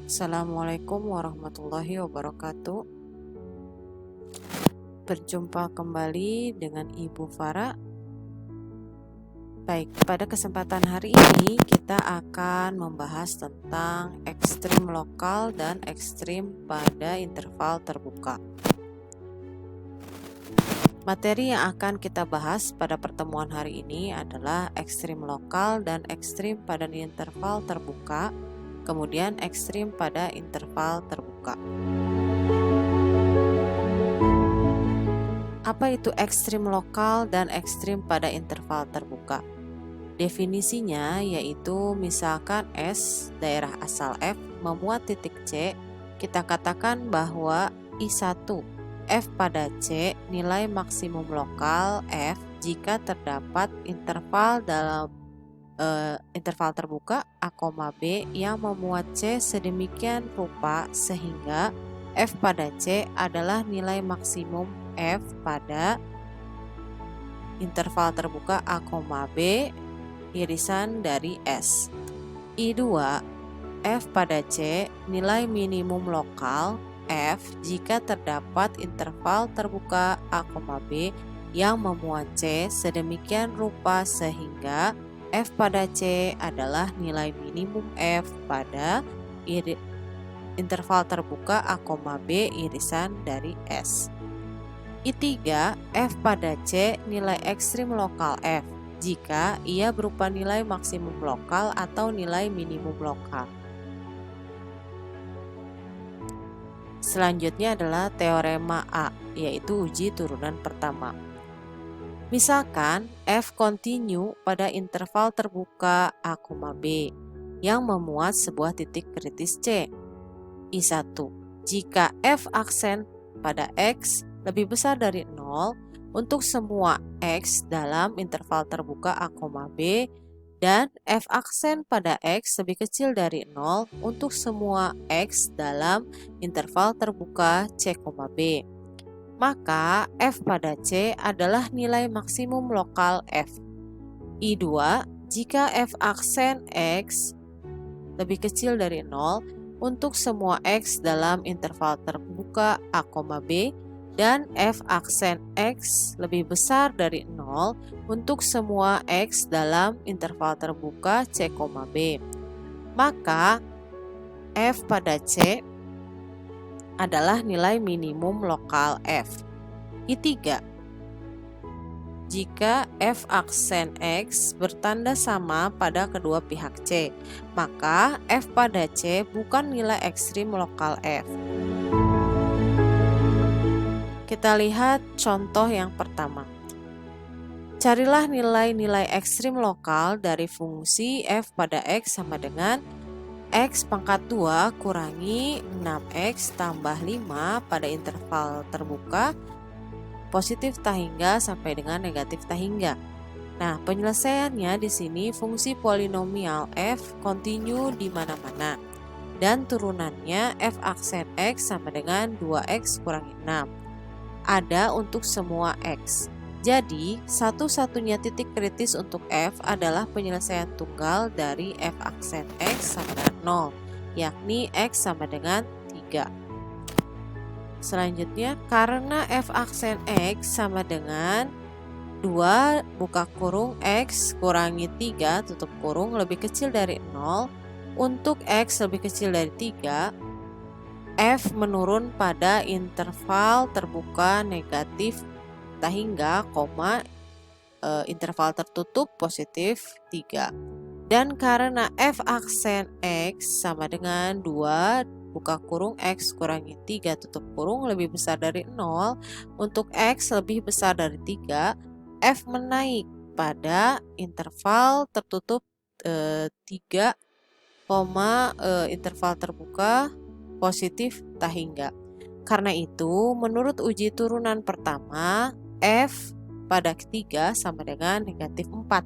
Assalamualaikum warahmatullahi wabarakatuh. Berjumpa kembali dengan Ibu Farah. Baik, pada kesempatan hari ini kita akan membahas tentang ekstrim lokal dan ekstrim pada interval terbuka. Materi yang akan kita bahas pada pertemuan hari ini adalah ekstrim lokal dan ekstrim pada interval terbuka, kemudian ekstrim pada interval terbuka. Apa itu ekstrim lokal dan ekstrim pada interval terbuka? Definisinya yaitu misalkan S, daerah asal F, memuat titik C, kita katakan bahwa I1, F pada C, nilai maksimum lokal F jika terdapat interval dalam interval terbuka A, B yang memuat C sedemikian rupa sehingga F pada C adalah nilai maksimum F pada interval terbuka A, B irisan dari S. I2, F pada C nilai minimum lokal F jika terdapat interval terbuka A, B yang memuat C sedemikian rupa sehingga F pada C adalah nilai minimum F pada interval terbuka A, B irisan dari S. I3, F pada C nilai ekstrim lokal F jika ia berupa nilai maksimum lokal atau nilai minimum lokal. Selanjutnya adalah teorema A, yaitu uji turunan pertama. Misalkan F kontinu pada interval terbuka A, B yang memuat sebuah titik kritis C. I1, jika F aksen pada X lebih besar dari 0 untuk semua X dalam interval terbuka A, B dan F aksen pada X lebih kecil dari 0 untuk semua X dalam interval terbuka C, B. Maka F pada C adalah nilai maksimum lokal F. I2, jika F aksen X lebih kecil dari 0 untuk semua X dalam interval terbuka A, B dan F aksen X lebih besar dari 0 untuk semua X dalam interval terbuka C, B. Maka F pada C adalah nilai minimum lokal F. I3, jika F aksen X bertanda sama pada kedua pihak C, maka F pada C bukan nilai ekstrim lokal F. Kita lihat contoh yang pertama. Carilah nilai-nilai ekstrim lokal dari fungsi F pada X sama dengan X pangkat 2 kurangi 6X tambah 5 pada interval terbuka positif tahingga sampai dengan negatif tahingga. Nah, penyelesaiannya di sini fungsi polinomial F kontinu di mana-mana dan turunannya F aksen X sama dengan 2X kurangi 6 ada untuk semua X. Jadi, satu-satunya titik kritis untuk F adalah penyelesaian tunggal dari F aksen X sama dengan 0, yakni X sama dengan 3. Selanjutnya, karena F aksen X sama dengan 2 buka kurung X kurangi 3 tutup kurung lebih kecil dari 0, untuk X lebih kecil dari 3, F menurun pada interval terbuka negatif tahingga, interval tertutup positif 3. Dan karena F aksen X sama dengan 2 buka kurung X kurangi 3 tutup kurung lebih besar dari 0, untuk X lebih besar dari 3, F menaik pada interval tertutup 3, interval terbuka positif tahingga. Karena itu, menurut uji turunan pertama, F pada ketiga sama dengan negatif 4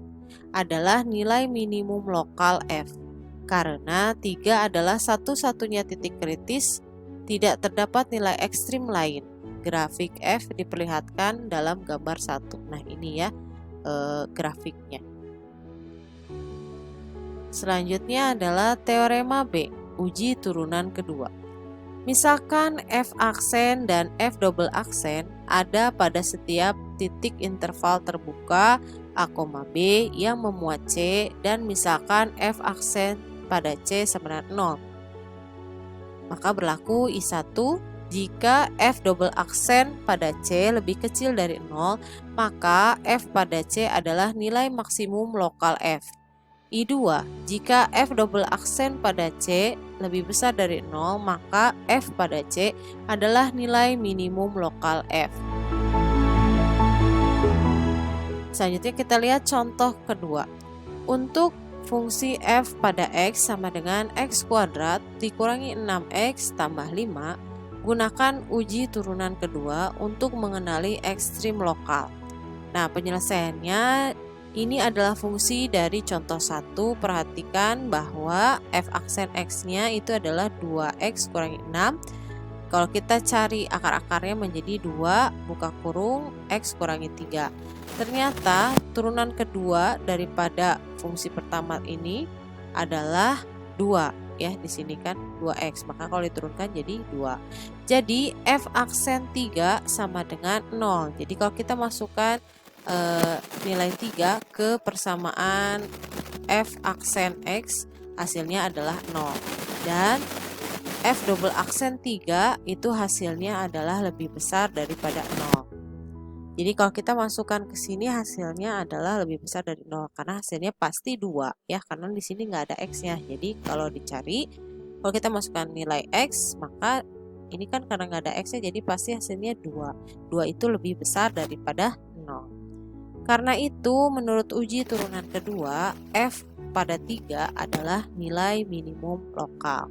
adalah nilai minimum lokal F. Karena 3 adalah satu-satunya titik kritis, tidak terdapat nilai ekstrim lain. Grafik F diperlihatkan dalam gambar 1. Nah, ini ya grafiknya. Selanjutnya adalah teorema B, uji turunan kedua. Misalkan F aksen dan F double aksen ada pada setiap titik interval terbuka A, B yang memuat C, dan misalkan F aksen pada C sama dengan 0. Maka berlaku I1 jika F double aksen pada C lebih kecil dari 0, maka F pada C adalah nilai maksimum lokal F. I2, jika F double aksen pada C lebih besar dari 0, maka F pada C adalah nilai minimum lokal F. Selanjutnya kita lihat contoh kedua. Untuk fungsi F pada X sama dengan X kuadrat dikurangi 6X tambah 5, gunakan uji turunan kedua untuk mengenali ekstrim lokal. Nah, penyelesaiannya ini adalah fungsi dari contoh 1. Perhatikan bahwa F aksen X-nya itu adalah 2X kurangi 6. Kalau kita cari akar-akarnya menjadi 2, buka kurung, X kurangi 3. Ternyata turunan kedua daripada fungsi pertama ini adalah 2. Ya, di sini kan 2X, maka kalau diturunkan jadi 2. Jadi F aksen 3 sama dengan 0. Jadi kalau kita masukkan nilai 3 ke persamaan F aksen X, hasilnya adalah 0. Dan F double aksen 3 itu hasilnya adalah lebih besar daripada 0. Jadi kalau kita masukkan ke sini hasilnya adalah lebih besar dari 0 karena hasilnya pasti 2 ya, karena di sini nggak ada X-nya. Jadi kalau dicari, kalau kita masukkan nilai X, maka ini kan karena nggak ada X-nya jadi pasti hasilnya 2. 2 itu lebih besar daripada 0. Karena itu, menurut uji turunan kedua, F pada 3 adalah nilai minimum lokal.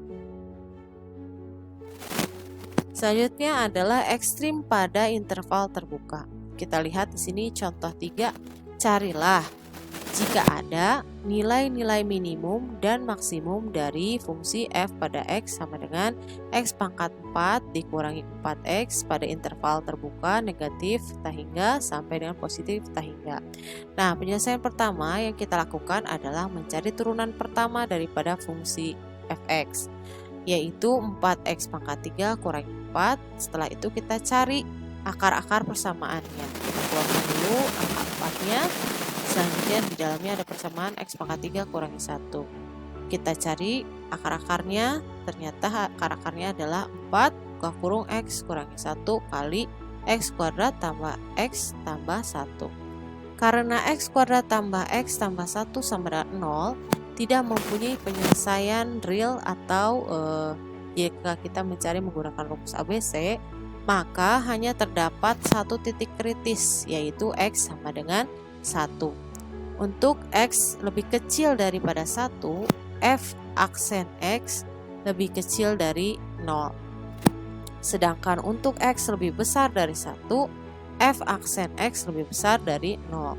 Selanjutnya adalah ekstrim pada interval terbuka. Kita lihat di sini contoh 3. Carilah jika ada nilai-nilai minimum dan maksimum dari fungsi F pada X sama dengan X pangkat 4 dikurangi 4X pada interval terbuka negatif tak hingga sampai dengan positif tak hingga. Nah, penyelesaian pertama yang kita lakukan adalah mencari turunan pertama daripada fungsi Fx, yaitu 4X pangkat 3 kurangi 4. Setelah itu kita cari akar-akar persamaannya. Kita keluarkan dulu angka 4-nya. Selanjutnya di dalamnya ada persamaan X pangkat 3 kurangi 1. Kita cari akar-akarnya, ternyata akar-akarnya adalah 4 buka kurung X kurangi 1 kali X kuadrat tambah X tambah 1. Karena X kuadrat tambah X tambah 1 sama dengan 0 tidak mempunyai penyelesaian real atau jika kita mencari menggunakan rumus ABC, maka hanya terdapat satu titik kritis, yaitu X sama dengan 1. Untuk X lebih kecil daripada 1, F aksen X lebih kecil dari 0. Sedangkan untuk X lebih besar dari 1, F aksen X lebih besar dari 0.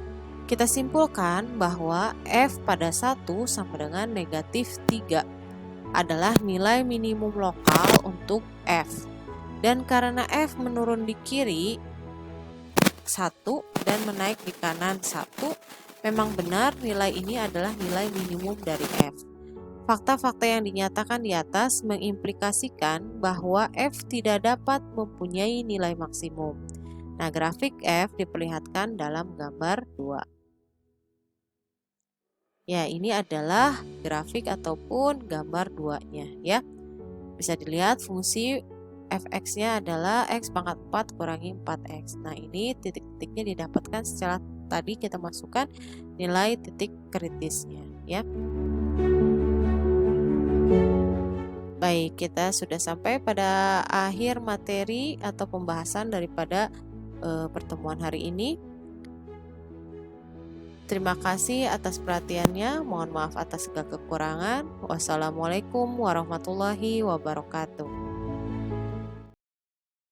Kita simpulkan bahwa F pada 1 sama dengan negatif 3 adalah nilai minimum lokal untuk F. Dan karena F menurun di kiri 1 dan menaik di kanan 1, memang benar nilai ini adalah nilai minimum dari F. Fakta-fakta yang dinyatakan di atas mengimplikasikan bahwa F tidak dapat mempunyai nilai maksimum. Nah, grafik F diperlihatkan dalam gambar 2. Ya, ini adalah grafik ataupun gambar 2-nya ya. Bisa dilihat fungsi Fx-nya adalah X pangkat 4 kurangi 4X. Nah, ini titik-titiknya didapatkan secara tadi kita masukkan nilai titik kritisnya ya. Baik, kita sudah sampai pada akhir materi atau pembahasan daripada pertemuan hari ini. Terima kasih atas perhatiannya. Mohon maaf atas segala kekurangan. Wassalamualaikum warahmatullahi wabarakatuh.